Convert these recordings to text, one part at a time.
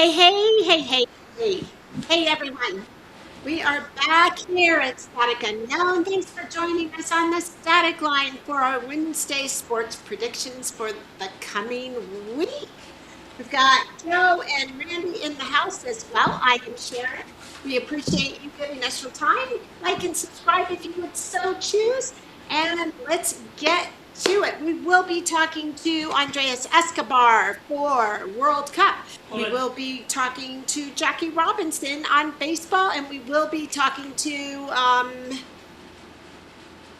Hey, hey, everyone. We are back here at Static Unknown. Thanks for joining us on the Static Line for our Wednesday sports predictions for the coming week. We've got Joe and Randy in the house as well. I am Sharon. We appreciate you giving us your time. Like and subscribe if you would so choose. And let's get to it. We will be talking to Andreas Escobar for World Cup. We will be talking to Jackie Robinson on baseball, and we will be talking to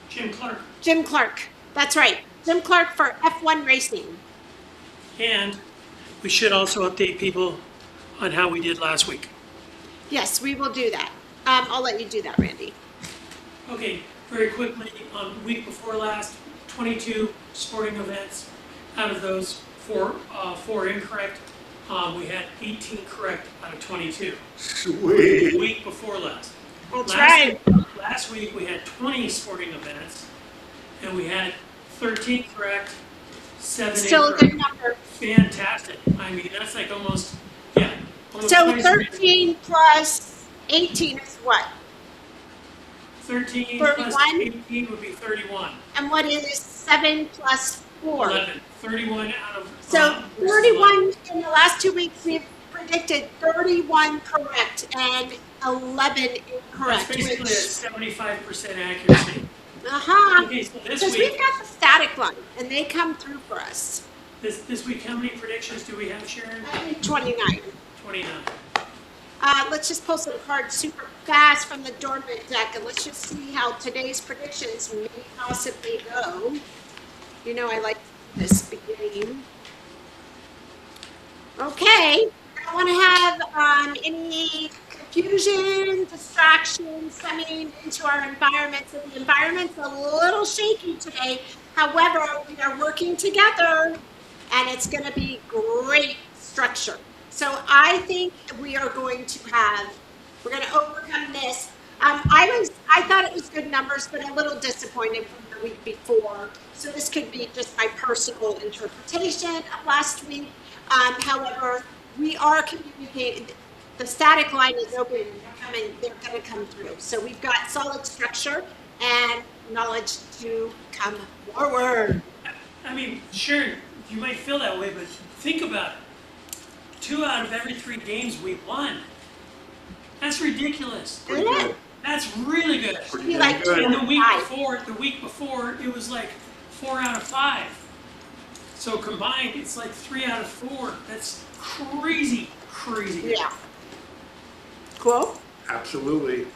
Jim Clark. Jim Clark. That's right. Jim Clark for F1 racing. And we should also update people on how we did last week. Yes, we will do that. I'll let you do that, Randy. Okay, very quickly, week before last, 22 sporting events. Out of those, four incorrect. We had 18 correct out of 22. Sweet. Week before last. That's right. Last week we had 20 sporting events, and we had 13 correct, 7 Still a incorrect. good number. Fantastic. I mean, that's like almost So 20%. 13 plus 18 is what? 13 plus 31? 18 would be 31. And what is 7 plus 4? 11. 31 out of. So 31 in the last 2 weeks, we've predicted 31 correct and 11 incorrect. That's basically a 75% accuracy. Uh-huh. Okay, so this Because week, we've got the static line, and they come through for us. this week, how many predictions do we have, Sharon? I think 29. 29. Let's just pull some cards super fast from the dormant deck, and let's just see how today's predictions may possibly go. You know I like this beginning. Okay, I don't want to have any confusion, distractions coming into our environment. So the environment's a little shaky today. However, we are working together, and it's going to be great structure. So I think we are going to we're going to overcome this. I thought it was good numbers, but a little disappointed from the week before. So this could be just my personal interpretation of last week. However, we are communicating. The static line is open. They're going to come through. So we've got solid structure and knowledge to come forward. I mean, Sharon, you might feel that way, but think about it. 2 out of every 3 games we won. That's ridiculous. Isn't it? That's really good. Be like good. And 2 the week before, it was like 4 out of 5. So combined, it's like 3 out of 4. That's crazy. Yeah. Cool. Absolutely.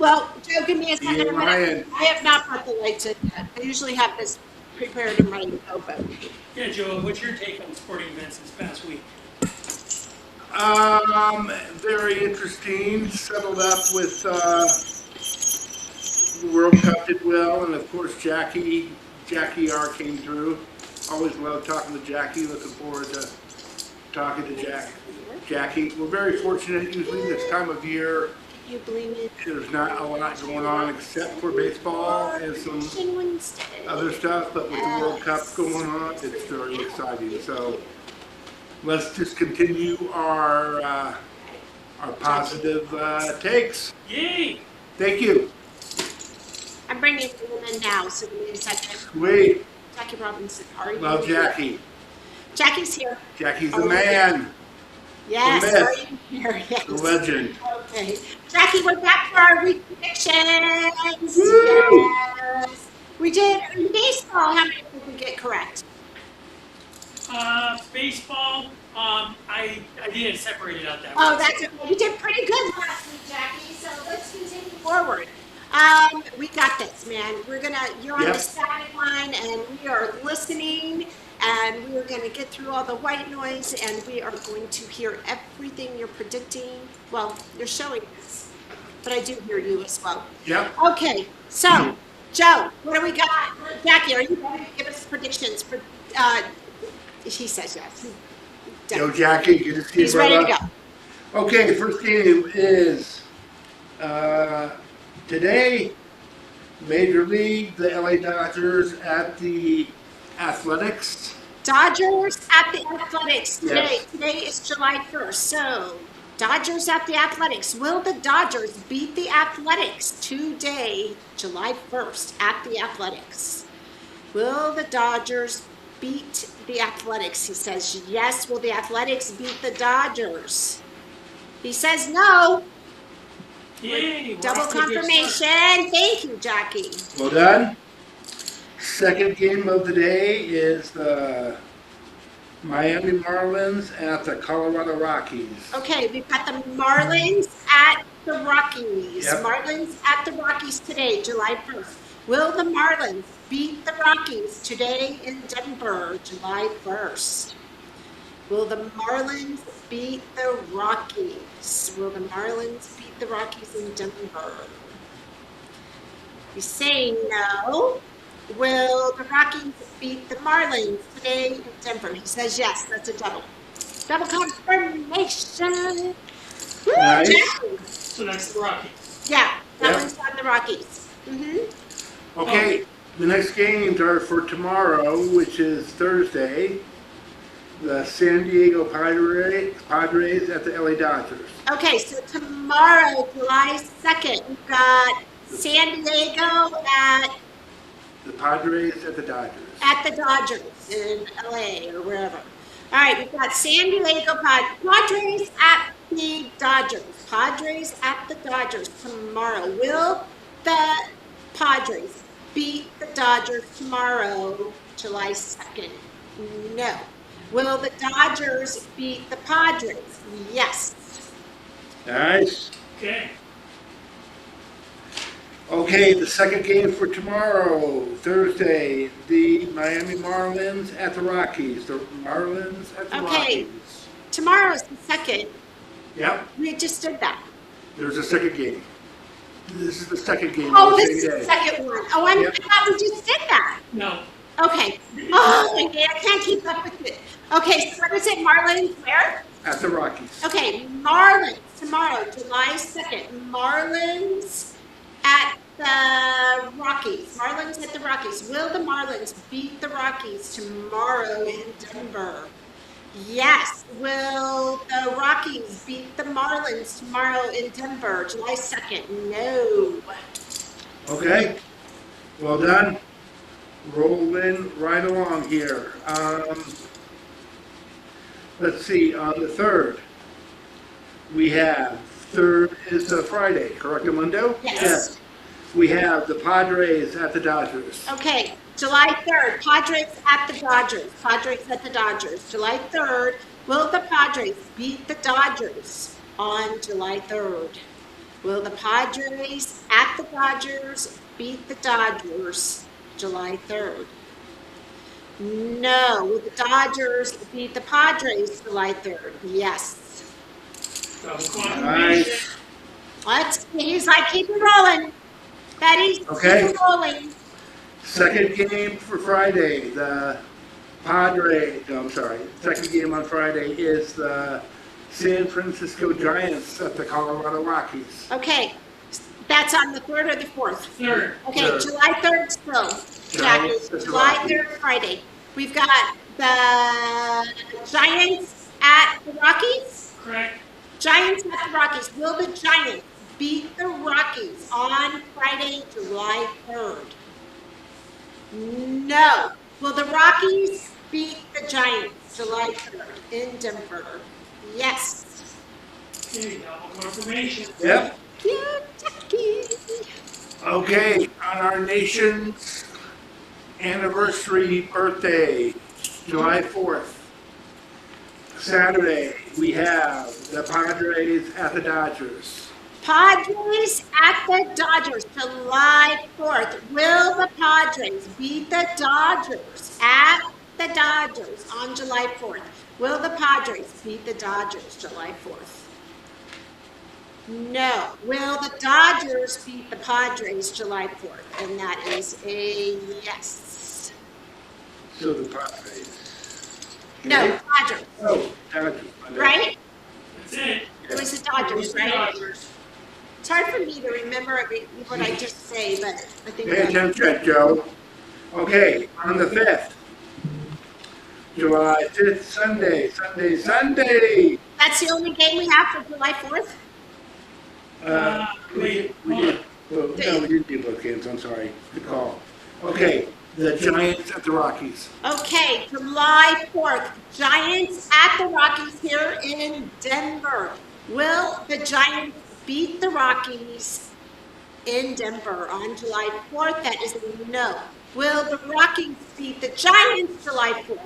Well, Joe, give me a second. Yeah, Ryan. I have not brought the lights in yet. I usually have this prepared and ready to go, but Yeah, Joe, what's your take on sporting events this past week? Very interesting. Settled up with the World Cup did well, and of course Jackie R came through. Always love talking to Jackie. Looking forward to talking to Jackie. We're very fortunate. Usually this time of year, you believe it. there's not a lot going on except for baseball and some Wednesday. other stuff, but with the World Cup going on, it's very exciting. So let's just continue our positive takes. Yay! Thank you. I'm bringing them in now, so give me a second. Sweet. Jackie Robinson, are you? Love Jackie. Jackie's here. Jackie's the man, Yes, myth. are you here? Yes. the legend. Okay. Jackie, we're back for our week predictions. Woo! Yes. We did in baseball. How many did we get correct? Baseball, I didn't separate it out that way. Oh, that's okay. You did pretty good last week, Jackie. So let's continue forward. We got this, man. You're on Yep. the static line, and we are listening, and we are gonna get through all the white noise, and we are going to hear everything you're predicting. Well, you're showing us, but I do hear you as well. Yep. Okay, so Joe, what do we got? Jackie, are you ready to give us predictions? She says yes. Yo, Jackie, good to see you, He's ready to brother. go. Okay, first game is today, Major League, the LA Dodgers at the Athletics. Dodgers at the Athletics today. Yes. Today is July 1st. So, Dodgers at the Athletics. Will the Dodgers beat the Athletics today, July 1st, at the Athletics? Will the Dodgers beat the Athletics? He says yes. Will the Athletics beat the Dodgers? He says no. Yay, we're Double off to a good confirmation. start. Thank you, Jackie. Well done. Second game of the day is the Miami Marlins at the Colorado Rockies. Okay, we've got the Marlins at the Rockies. Yep. Marlins at the Rockies today, July 1st. Will the Marlins beat the Rockies today in Denver, July 1st? Will the Marlins beat the Rockies? Will the Marlins beat the Rockies in Denver? He's saying no. Will the Rockies beat the Marlins today in Denver? He says yes. That's a double. Double confirmation. Woo, Nice. Jackie. So that's the Rockies. Yeah, that Yep. one's on the Rockies. Okay, the next games are for tomorrow, which is Thursday. The San Diego Padres at the LA Dodgers. Okay, so tomorrow, July 2nd, we've got San Diego The Padres at the Dodgers. at the Dodgers in LA or wherever. All right, we've got San Diego Padres at the Dodgers. Padres at the Dodgers tomorrow. Will the Padres beat the Dodgers tomorrow, July 2nd? No. Will the Dodgers beat the Padres? Yes. Nice. Okay. Okay, the second game for tomorrow, Thursday, the Miami Marlins at the Rockies. The Marlins at the Okay. Rockies. Tomorrow's the second. Yep, We just did that. there's a second game. This is the second game Oh, of the this same is the day. second one. Oh, Yep. I thought we just did that. No. Okay. Oh, my God, I can't keep up with it. Okay, so what is it? Marlins where? At the Rockies. Okay, Marlins tomorrow, July 2nd. Marlins at the Rockies. Marlins at the Rockies. Will the Marlins beat the Rockies tomorrow in Denver? Yes. Will the Rockies beat the Marlins tomorrow in Denver, July 2nd? No. Okay, well done. Rolling right along here. Let's see, on the 3rd, we have, 3rd is a Friday, correct, Amundo? Yes. We have the Padres at the Dodgers. Okay, July 3rd, Padres at the Dodgers. Padres at the Dodgers. July 3rd, will the Padres beat the Dodgers on July 3rd? Will the Padres at the Dodgers beat the Dodgers July 3rd? No. Will the Dodgers beat the Padres July 3rd? Yes. Double Nice. confirmation. Let's, he's like, keep it rolling. Betty, Okay. keep it rolling. Second game for Friday, the second game on Friday is the San Francisco Giants at the Colorado Rockies. Okay, that's on the 3rd or the 4th? Third. Okay, Third. July 3rd still, Jackie, Giants at the July Rockies. 3rd, Friday. We've got the Giants at the Rockies. Correct. Giants at the Rockies. Will the Giants beat the Rockies on Friday, July 3rd? No. Will the Rockies beat the Giants July 3rd in Denver? Yes. Okay, double confirmation. Yep. Yeah, Jackie. Okay, on our nation's anniversary birthday, July 4th, Saturday, we have the Padres at the Dodgers. Padres at the Dodgers, July 4th. Will the Padres beat the Dodgers at the Dodgers on July 4th? Will the Padres beat the Dodgers July 4th? No. Will the Dodgers beat the Padres July 4th? And that is a yes. So the Padres. No, Dodgers, Oh, Dodgers. right? That's it. It was the Dodgers, right? Dodgers. It's hard for me to remember what I just say, but I think Pay that. attention, Joe. Okay, on the 5th, July 5th, Sunday. That's the only game we have for July 4th? We did, well, no, we didn't do both games, I'm sorry. Good call. Okay, the Giants at the Rockies. Okay, July 4th, Giants at the Rockies here in Denver. Will the Giants beat the Rockies in Denver on July 4th? That is a no. Will the Rockies beat the Giants July 4th?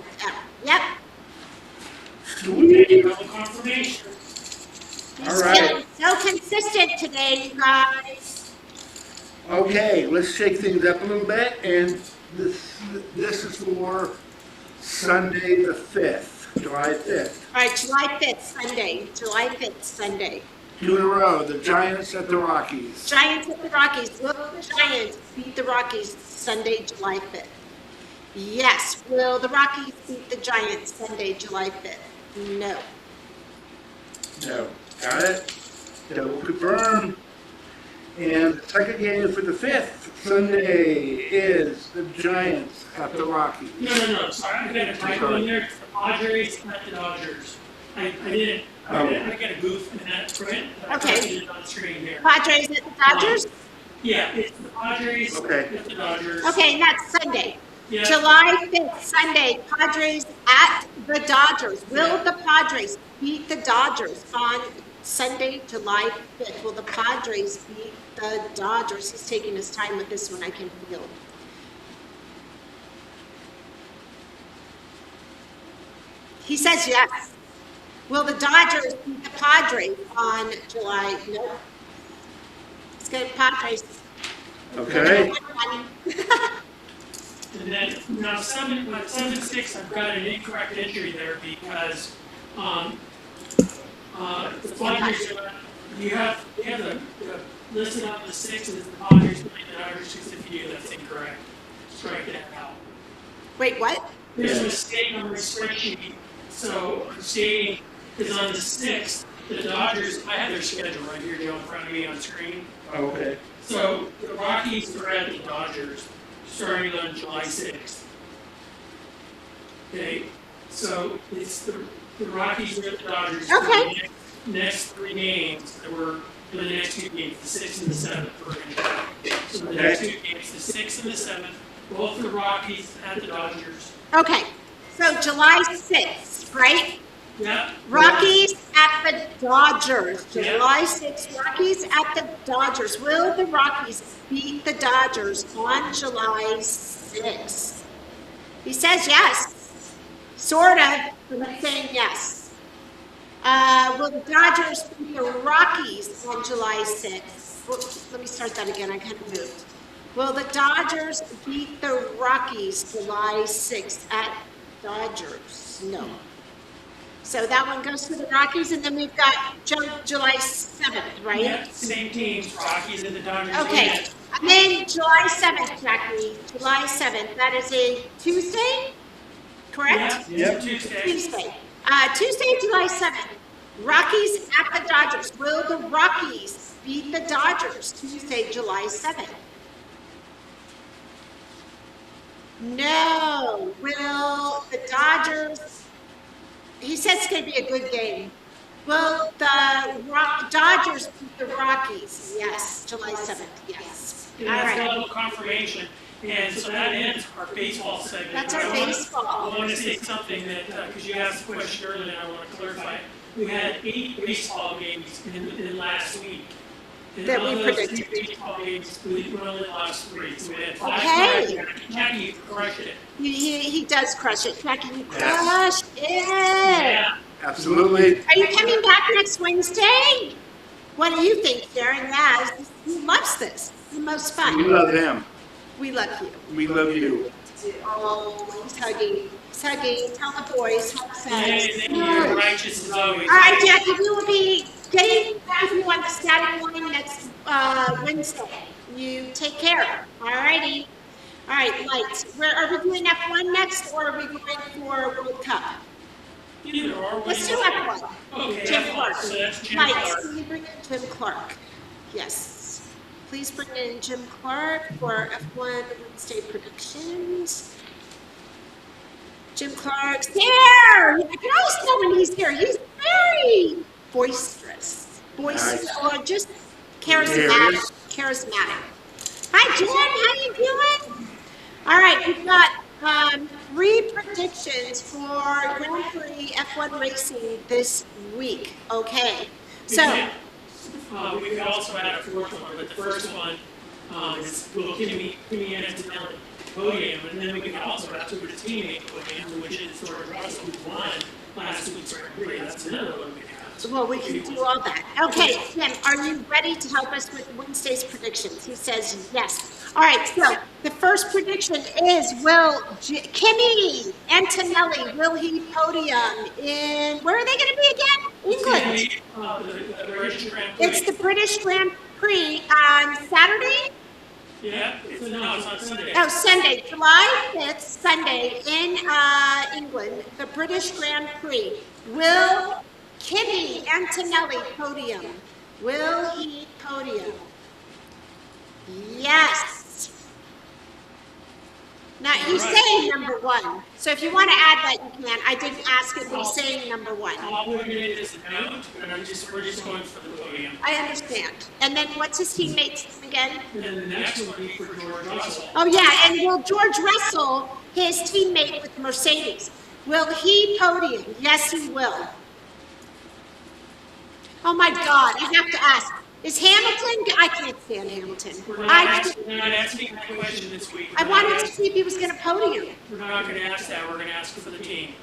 Yep. Sweet. Double confirmation. He's All right. feeling so consistent today, you guys. Okay, let's shake things up a little bit, and this is for Sunday the 5th, July 5th. All right, July 5th, Sunday. July 5th, Sunday. 2 in a row, the Giants at the Rockies. Giants at the Rockies. Will the Giants beat the Rockies Sunday, July 5th? Yes. Will the Rockies beat the Giants Sunday, July 5th? No. No. Got it? Double confirm. And the second game for the 5th, Sunday, is the Giants at the Rockies. No. Sorry, I got a typo in there. It's the Padres at the Dodgers. I didn't. I got a goof in that print. Okay. I did it on screen here. Padres at the Dodgers? Yeah, it's the Padres Okay. at the Dodgers. Okay, and that's Sunday. Yeah. July 5th, Sunday, Padres at the Dodgers. Will the Padres beat the Dodgers on Sunday, July 5th? Will the Padres beat the Dodgers? He's taking his time with this one, I can feel. He says yes. Will the Dodgers beat the Padres on July? No. Let's go Padres. Okay? And then now 7-6, I've got an incorrect entry there because the Padres you have the listed on the 6 as the Padres playing the Dodgers. If you do, that's incorrect. Strike that out. Wait, what? There's a mistake on my spreadsheet. So I'm stating is on the 6th, the Dodgers. I have their schedule right here, Joe, in front of me on screen. Okay. So the Rockies are at the Dodgers starting on July 6th. Okay, so it's the Rockies are at the Dodgers for Okay. the next 3 games that were for the next 2 games, the 6th and the 7th. So the next 2 games, the 6th and the 7th, both the Rockies at the Dodgers. Okay, so July 6th, right? Yeah. Rockies at the Dodgers. Yeah. July 6th, Rockies at the Dodgers. Will the Rockies beat the Dodgers on July 6th? He says yes. Sort of, but I'm saying yes. Will the Dodgers beat the Rockies on July 6th? Well, let me start that again. I kind of moved. Will the Dodgers beat the Rockies July 6th at Dodgers? No. So that one goes to the Rockies, and then we've got July 7th, right? Yep, same teams, Rockies and the Dodgers. Okay, and then July 7th, Jackie, July 7th, that is a Tuesday, correct? Yeah, Yep. Tuesday. Tuesday. Tuesday, July 7th, Rockies at the Dodgers. Will the Rockies beat the Dodgers Tuesday, July 7th? No. Will the Dodgers, he says it's going to be a good game. Will the Dodgers beat the Rockies? Yes, July 7th, yes. And All that's right. double confirmation. And so that ends our baseball segment. That's our But I wanna- baseball. I want to say something that, because you asked the question earlier, and I want to clarify. We had 8 baseball games in last week. And That of we those predicted. 8 baseball games, we only lost 3. So we had 5 Okay. correct. Jackie, you crushed it. He does crush it. Jackie, you Yes. crushed it. Yeah. Absolutely. Are you coming back next Wednesday? What do you think, Sharon? Yeah, he loves this. It's the most We fun. love him. We love you. We love you. Oh, he's hugging. He's hugging. Tell the boys. Hug Yay, says. thank you. You're righteous as always. All right, Jackie, we will be getting back to you on the static line next Wednesday. You take care. All righty. All right, lights. Are we doing F1 next, or are we going for World Cup? Either or. Let's do F1. Okay, Jim F1. Clark. So that's Jim Lights, Clark. can you bring in Jim Clark? Yes. Please bring in Jim Clark for F1 Wednesday predictions. Jim Clark's here. I can always tell when he's here. He's very boisterous, Nice. or just charismatic. Charismatic. Hi, Jim. How you doing? All right, we've got 3 predictions for Grand Prix F1 racing this week. Okay, so We could also add a fourth one, but the first one is will Kimi Antonelli podium, and then we could also add to the teammate podium, which is George Russell, who won last week's Grand Prix. That's another one we could add. well, we can do all that. Okay, Tim, are you ready to help us with Wednesday's predictions? He says yes. All right, so the first prediction is, will Kimi Antonelli, will he podium in, where are they going to be again? England. The British Grand Prix. It's the British Grand Prix on Saturday? Yeah, it's on Sunday. Oh, Sunday, July 5th, Sunday in England, the British Grand Prix. Will Kimi Antonelli podium? Will he podium? Yes. Now, he's saying number 1. So if you want to add that, you can. I didn't ask him, he's saying number 1. All we're doing is a note, and we're just going for the podium. I understand. And then what's his teammate's name again? And then the next one would be for George Russell. Oh, yeah, and will George Russell, his teammate with Mercedes, will he podium? Yes, he will. Oh, my God, I have to ask. Is Hamilton? I can't stand Hamilton. We're not asking that question this week. I wanted to see if he was going to podium. We're not going to ask that. We're going to ask for the team.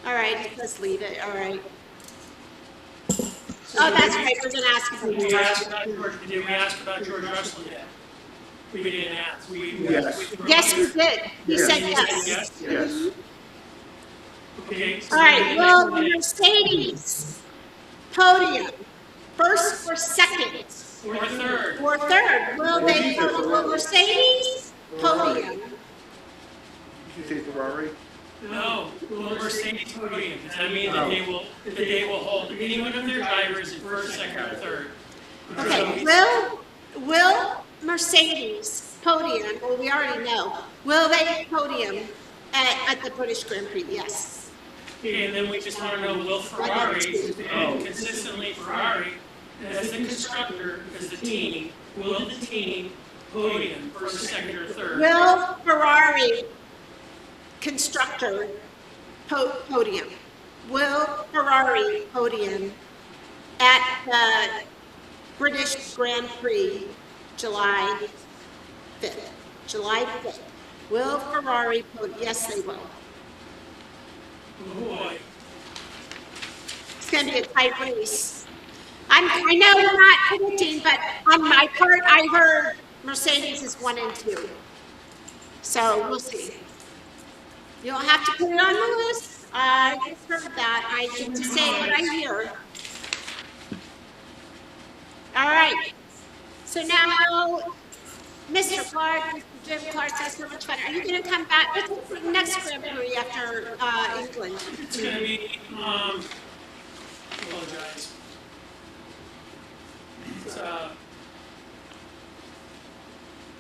All right, let's leave it. All right. Oh, that's right. We're going to ask him. Did we ask about George Russell yet? We didn't ask. Yes. Yes, we did. He Yes. said He yes. said yes? Yes. Okay. All right, will the Mercedes podium first or second? Or third. Or third? Will Mercedes podium? Did you say Ferrari? No, will Mercedes podium? Does that mean that they will hold any one of their drivers in first, second, or third? Okay, will Mercedes podium, well, we already know, will they podium at the British Grand Prix? Yes. Okay, and then we just want to know, will Ferrari, and consistently Ferrari, as the constructor, as the team, will the team podium first, second, or third? Will Ferrari constructor podium? Will Ferrari podium at the British Grand Prix July 5th? July 5th. Will Ferrari podium? Yes, they will. Oh boy. It's going to be a tight race. I know we're not predicting, but on my part, I heard Mercedes is 1 and 2. So we'll see. You don't have to put it on the list. I just heard that. I get to say what I hear. All right. So now, Mr. Clark, Mr. Jim Clark, that's so much fun. Are you going to come back? What's the next Grand Prix after England? It's going to be, apologize. It's, I'll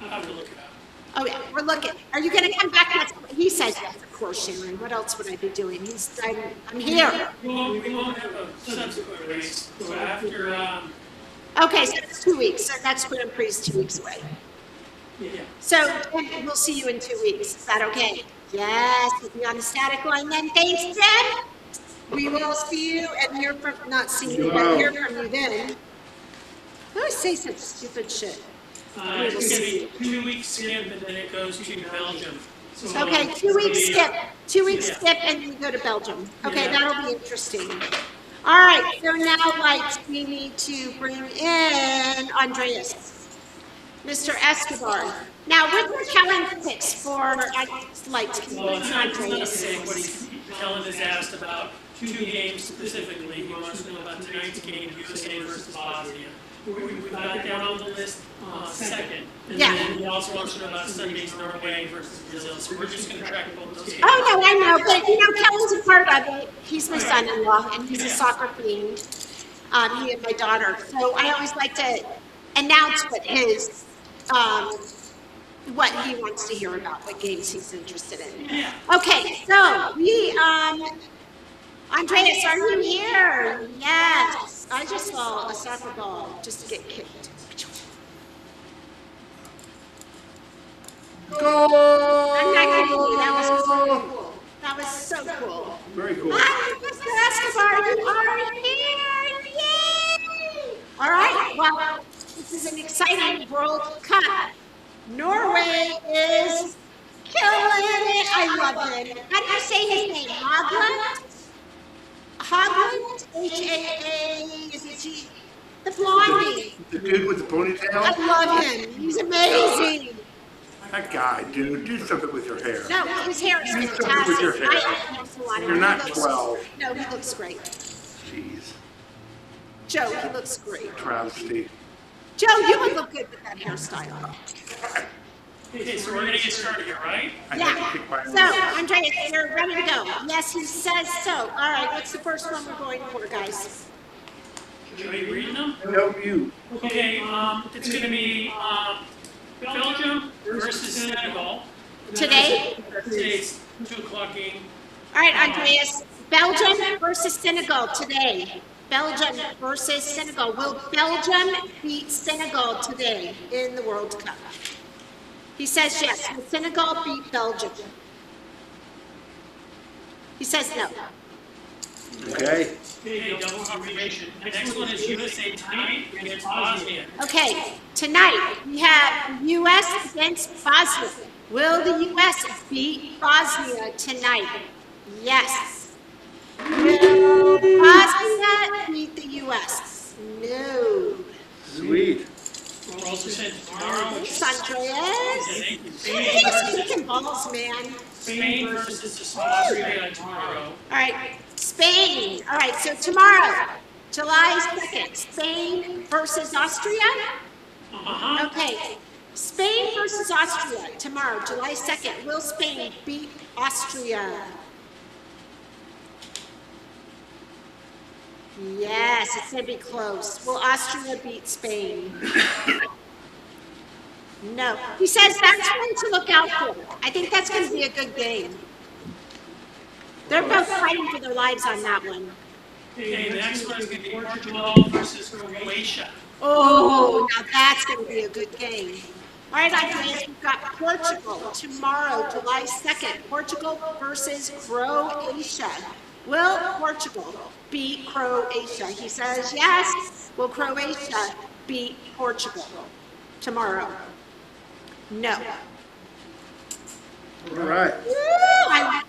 have to look it up. Oh, yeah, we're looking. Are you going to come back? He says yes, of course, Sharon. What else would I be doing? I'm here. We won't have a subsequent race, so after, Okay, so it's 2 weeks. So next Grand Prix is 2 weeks away. yeah. So we'll see you in 2 weeks. Is that okay? Yes, we'll be on the static line then. Thanks, Jen. We will see you and hear from, not see you, but hear from you then. I always say such stupid shit. It's going to be 2 weeks skip, and then it goes to Belgium. So, Okay, 2 weeks skip. 2 weeks skip and then we go to Belgium. Okay, that'll be interesting. All right, so now lights, we need to bring in Andreas, Mr. Escobar. Now, with your calendar picks for lights, can you Well, bring it's in not the Andreas? same. What Kellen has asked about 2 games specifically. He wants to know about tonight's game, USA versus Bosnia. We've got it down on the list second. And then he also wants to know about Sunday's Norway versus Brazil. So we're just going to track both those games. Oh, no, I know, but you know, Kellen's a part of it. He's my son-in-law, and he's a soccer fiend. He and my daughter. So I always like to announce what his what he wants to hear about, what games he's interested in. Yeah. Okay, so Andreas, are you here? Yes. I just saw a soccer ball just get kicked. Go! I'm not kidding you. That was so cool. That was so cool. Very cool. Hi, Mr. Escobar, you are here. Yay! All right. Well, this is an exciting World Cup. Norway is killing it. I love him. How do you say his name? Hogland? Hogland? H-A-A. Is it G? The blondie. The dude with the I ponytail? love him. He's amazing. That guy, dude, do something with your hair. No, his hair is Do something fantastic. with your hair. I love him a lot. You're not 12. No, he looks great. Jeez, Joe, he looks great. travesty. Joe, you would look good with that hairstyle. Okay, so we're gonna get started here, right? I had Yeah. to kick my So, Andreas, you're ready to go. Yes, he says so. All right, what's the first one we're going for, guys? Should we read them? Help you. Okay, it's gonna be, Belgium versus Senegal. Today? Today's 2 o'clock game. All right, Andreas. Belgium versus Senegal today. Belgium versus Senegal. Will Belgium beat Senegal today in the World Cup? He says yes. Will Senegal beat Belgium? He says no. Okay. Okay, double confirmation. Next one is USA tonight against Bosnia. Okay, tonight we have U.S. against Bosnia. Will the U.S. beat Bosnia tonight? Yes. Will Bosnia beat the U.S.? No. Sweet. We're also saying tomorrow, Thanks, Andreas. Spain He's versus, kicking balls, man. Spain versus Austria tomorrow. All right, Spain. All right, so tomorrow, July 2nd, Spain versus Austria. Uh-huh. Okay, Spain versus Austria tomorrow, July 2nd. Will Spain beat Austria? Yes, it's going to be close. Will Austria beat Spain? No. He says that's one to look out for. I think that's going to be a good game. They're both fighting for their lives on that one. Okay, the next one is gonna be Portugal versus Croatia. Oh, now that's going to be a good game. All right, Andreas, we've got Portugal tomorrow, July 2nd. Portugal versus Croatia. Will Portugal beat Croatia? He says yes. Will Croatia beat Portugal tomorrow? No. All right. Woo, I'm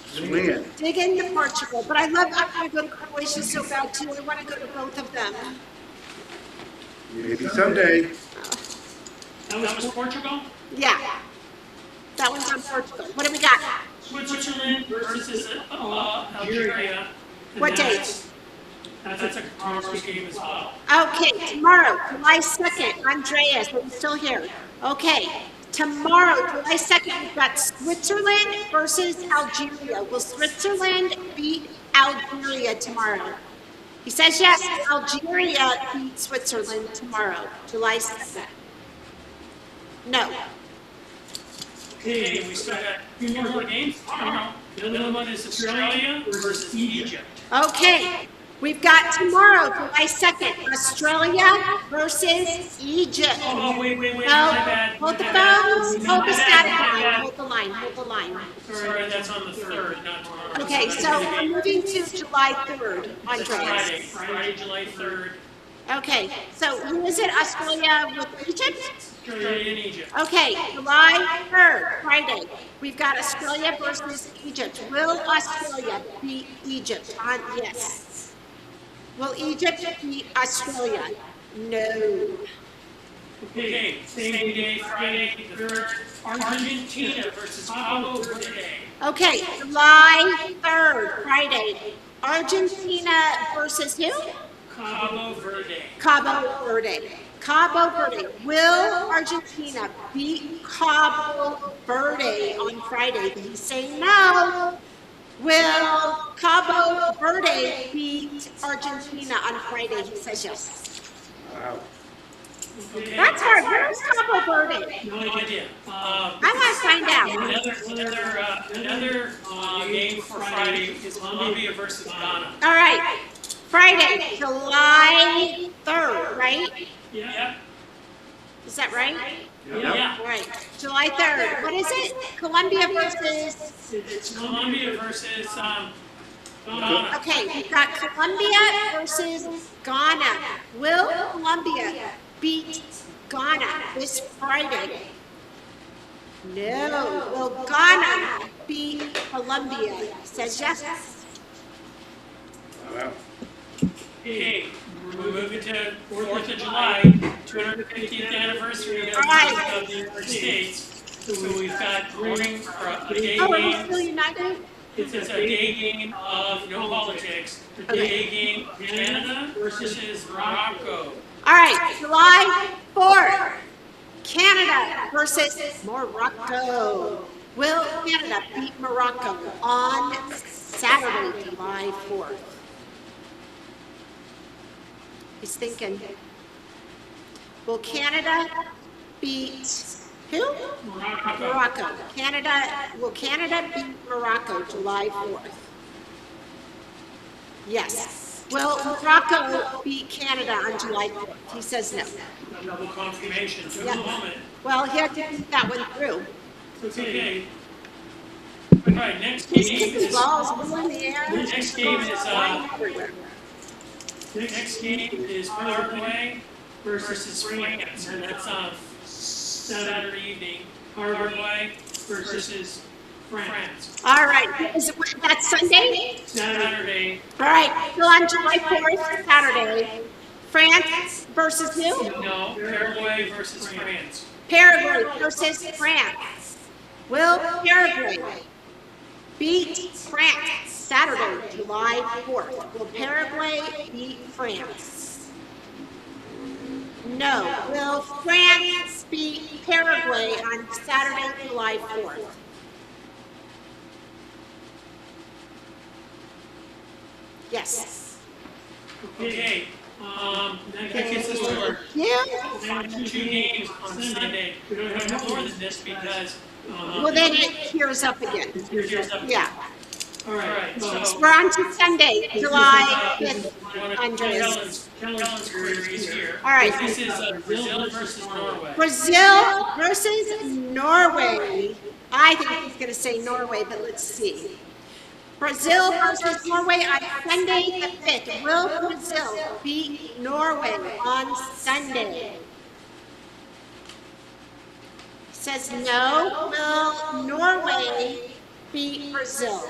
Swing it. dig into Portugal, but I want to go to Croatia so bad too. I want to go to both of them. Maybe someday. That was Portugal? Yeah. That one's on Portugal. What do we got? Switzerland versus Algeria. And What that's- That's a tomorrow's game as well. Okay, tomorrow, July 2nd, Andreas, are you still here? Okay, tomorrow, July 2nd, we've got Switzerland versus Algeria. Will Switzerland beat Algeria tomorrow? He says yes, Algeria beat Switzerland tomorrow, July 2nd. No. Okay, we still got two more games tomorrow. The other one is Australia versus Egypt. Okay, we've got tomorrow, July 2nd, Australia versus Egypt. Oh, wait, No, my bad. hold the my bad. phones, hold the My static bad. line, hold the line, hold the line. Sorry, that's on the 3rd, not tomorrow. Okay, so we're moving to July 3rd, It's Andreas. Friday, July 3rd, Okay, so who is it, Australia with Egypt? Australia and Egypt. Okay, July 3rd, Friday. We've got Australia versus Egypt. Will Australia beat Egypt? Yes. Will Egypt beat Australia? No. Okay, same day, Friday, the 3rd, Argentina versus Cabo Verde. Okay, July 3rd, Friday. Argentina versus who? Cabo Verde. Cabo Verde. Cabo Verde. Will Argentina beat Cabo Verde on Friday? He's saying no. Will Cabo Verde beat Argentina on Friday? He says yes. Wow. Okay. That's hard. Where's Cabo Verde? No idea. I want to find out. Another game for Friday is Colombia versus Ghana. All right. Friday, July 3rd, right? Yep. Is that right? Yeah. Right. July 3rd. What is it? Colombia versus. It's Colombia versus Ghana. Okay, we've got Colombia versus Ghana. Will Colombia beat Ghana this Friday? No. Will Ghana beat Colombia? Says yes. Well, Okay, we're moving to 4th of July, 250th anniversary of the United States. So we've got a day Oh, are we still game. united? It's a day game of no politics. A day game of Canada versus Morocco. All right, July 4th. Canada versus Morocco. Will Canada beat Morocco on Saturday, July 4th? He's thinking. Will Canada beat who? Morocco. Will Canada beat Morocco July 4th? Yes. Will Morocco beat Canada on July 4th? He says no. Double confirmation. Just Yeah. a moment. Well, he had to think that one through. Okay. All right, next He's game kicking is balls in the air. next game is Flying everywhere. next game is Paraguay versus France, and that's on Saturday evening. Paraguay versus France. All right, that's Sunday? Saturday. All right, so on July 4th, Saturday, France versus who? No, Paraguay versus France. Paraguay versus France. Will Paraguay beat France Saturday, July 4th? Will Paraguay beat France? No. Will France beat Paraguay on Saturday, July 4th? Yes. Okay, that gets us to our Yeah. two games on Sunday. We don't have more than this because. Well, then it clears up again. Here's up. Yeah. All right, so. We're on to Sunday, July 5th, Andreas. Andreas. Helen's queries here. All right. This is Brazil versus Norway. Brazil versus Norway. I think he's going to say Norway, but let's see. Brazil versus Norway on Sunday the 5th. Will Brazil beat Norway on Sunday? Says no. Will Norway beat Brazil?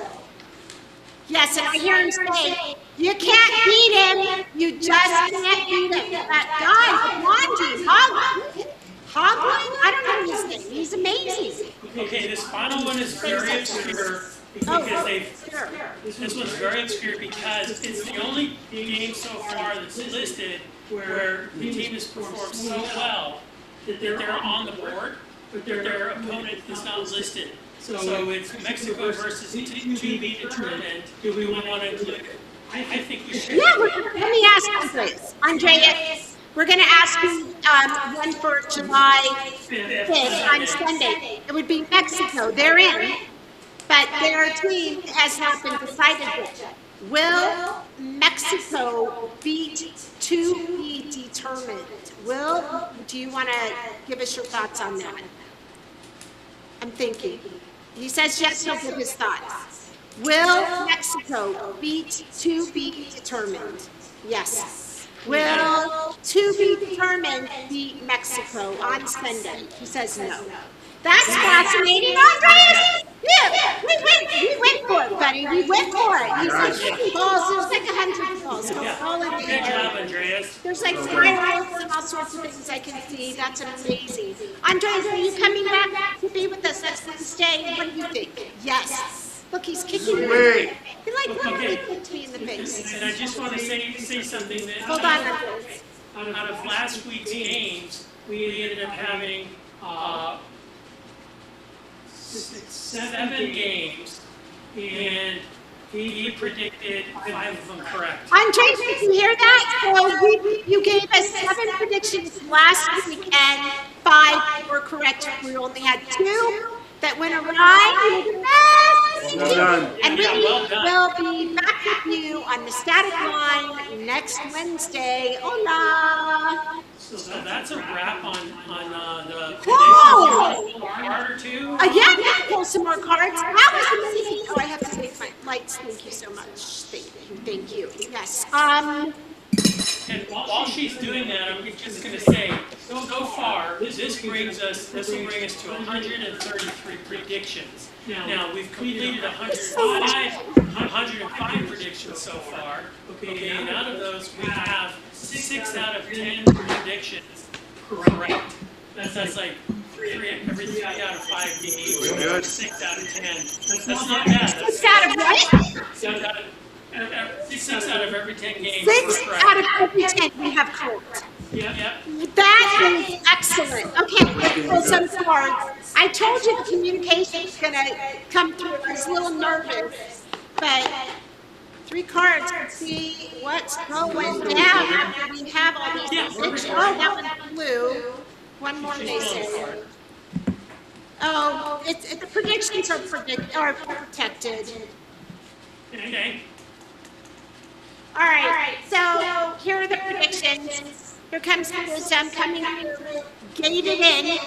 Yes, and I hear him say, you can't beat him. You just can't beat him. That guy, the blonde dude, Hogland? I don't know his name. He's amazing. Okay, this final one is very obscure because this one's very obscure because it's the only game so far that's listed where the team has performed so well that they're on the board, but their opponent is not listed. So it's Mexico versus to be determined. Do we want to include it? I think we should. Yeah, let me ask Andreas. Andreas, we're going to ask you one for July 5th on Sunday. It would be Mexico. They're in, but their team has not been decided yet. Will Mexico beat to be determined? Will, do you want to give us your thoughts on that? I'm thinking. He says yes, he'll give his thoughts. Will Mexico beat to be determined? Yes. Will to be determined beat Mexico on Sunday? He says no. That's fascinating, Andreas. Yeah, we went for it, buddy. We went for it. He's like 50 balls. There's like 100 balls. All in the Good job, air. Andreas. There's like fireworks and all sorts of things I can see. That's amazing. Andreas, are you coming back to be with us next Wednesday? What do you think? Yes. Look, he's kicking me. Wait. He like literally kicked me in the face. And I just want to say something that Hold on, Andreas. out of last week's games, we ended up having 7 games, and he predicted 5 of them correct. Andres, did you hear that? So you gave us 7 predictions last week and 5 were correct. We only had 2 that went awry. You're the best. Well done. And we Well done. will be back with you on the static line next Wednesday. Hola. So that's a wrap on the Whoa. predictions. Card or two. Yeah, we can pull some more cards. That was amazing. Oh, I have to take my lights. Thank you so much. Thank you. Thank you. Yes. And while she's doing that, I'm just going to say, so far, this will bring us to 133 predictions. Now, we've completed 105 predictions so far. Okay, and out of those, we have 6 out of 10 predictions correct. That's like every 3 out of 5 games. Good. 6 out of 10. That's not bad. That's 6 out of what? 6 out of every 10 games. 6 we're correct. out of every 10 we have correct. Yep. That is excellent. Okay, let's pull some cards. I told you the communication is going to come through. I was a little nervous, but 3 cards. Let's see what's going down after we have all these predictions. Oh, that one's blue. One more, they say. Oh, the predictions are protected. Okay. All right, so here are the predictions. Here comes the wisdom coming through. Gate it in.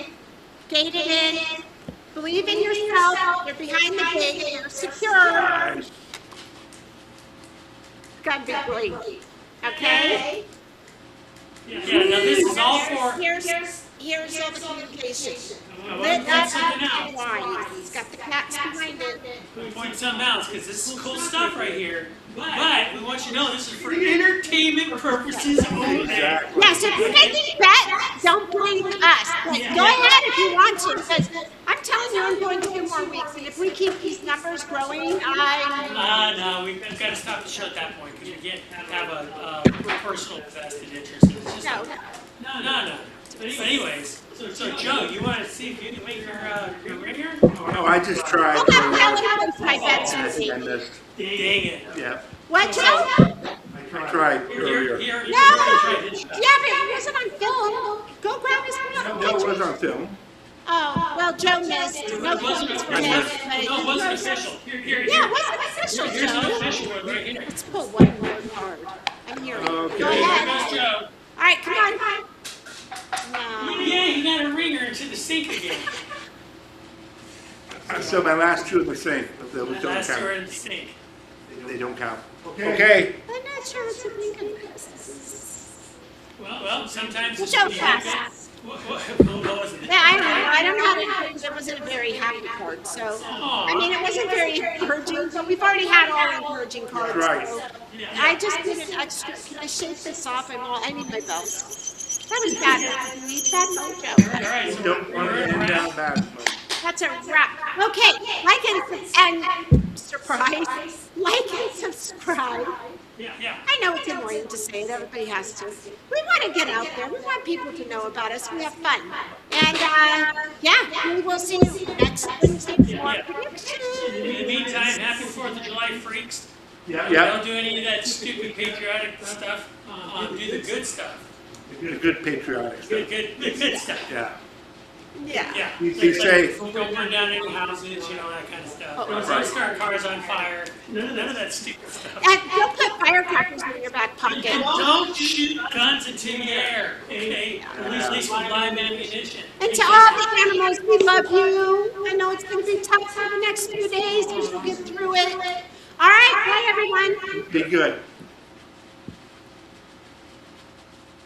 Gate it in. Believe in yourself. You're behind the gate. You're secure. It's gonna be great. Okay? Yeah, now this is all for. Here's all the communication. I Lit want to point up something and out. wide. It's got the cats behind it. Point something else, because this is cool stuff right here. But we want you to know this is for entertainment purposes only. Exactly. Yeah, so if you're making bets, don't blame us. But go ahead if you want to, because I'm telling you, I'm going 2 more weeks, and if we keep these numbers growing, No, we've got to stop the show at that point, because you can't have a personal vested interest. It's just no. But anyways, so Joe, you want to see if you can make your ringer? Oh, I just tried. Hold on, Helen, my bets with me. I missed. Dang it. Yeah, What, Joe? I tried earlier. Here, No, yeah, but it wasn't on film. Go grab his phone. No, it was on film. Oh, well, Joe missed. No It wasn't points for official. him. No, it wasn't official. Here. Yeah, it wasn't official, Here's an Joe. official one right here. Let's pull one more card. I'm hearing. Okay. Go Here ahead. goes Joe. All right, come on. No. Yeah, you got a ringer into the sink again. So my last 2 in the sink, but those don't Last two are count. in the sink. They don't count. Okay. I'm not sure what's a weekend. Well, sometimes it's Joe pretty happy. Fast. What was it? Yeah, I don't know. I don't know how to. It wasn't a very happy card, so I mean, it wasn't very encouraging. But we've already had all encouraging cards. Right. So I just did an extra. Can I shake this off? I need my belt. That was bad. Bad mojo. All right, so Don't want to end down that. That's a wrap. Okay, like and surprise. Like and subscribe. yeah. I know it's annoying to say it. Everybody has to. We want to get out there. We want people to know about us. We have fun. And yeah, we will see you next Wednesday for predictions. In the meantime, happy 4th of July, freaks. Yeah. Don't do any of that stupid patriotic stuff. Do the good stuff. The good patriotic stuff. The good stuff. Yeah. Yeah. Be safe. Don't burn down any houses, that kind of stuff. Don't start cars on fire. None of that stupid stuff. And don't put firecrackers in your back pocket. Don't shoot guns into the air, okay? At least with live ammunition. And to all the animals, we love you. I know it's going to be tough for the next few days. You should get through it. All right, bye everyone. Be good.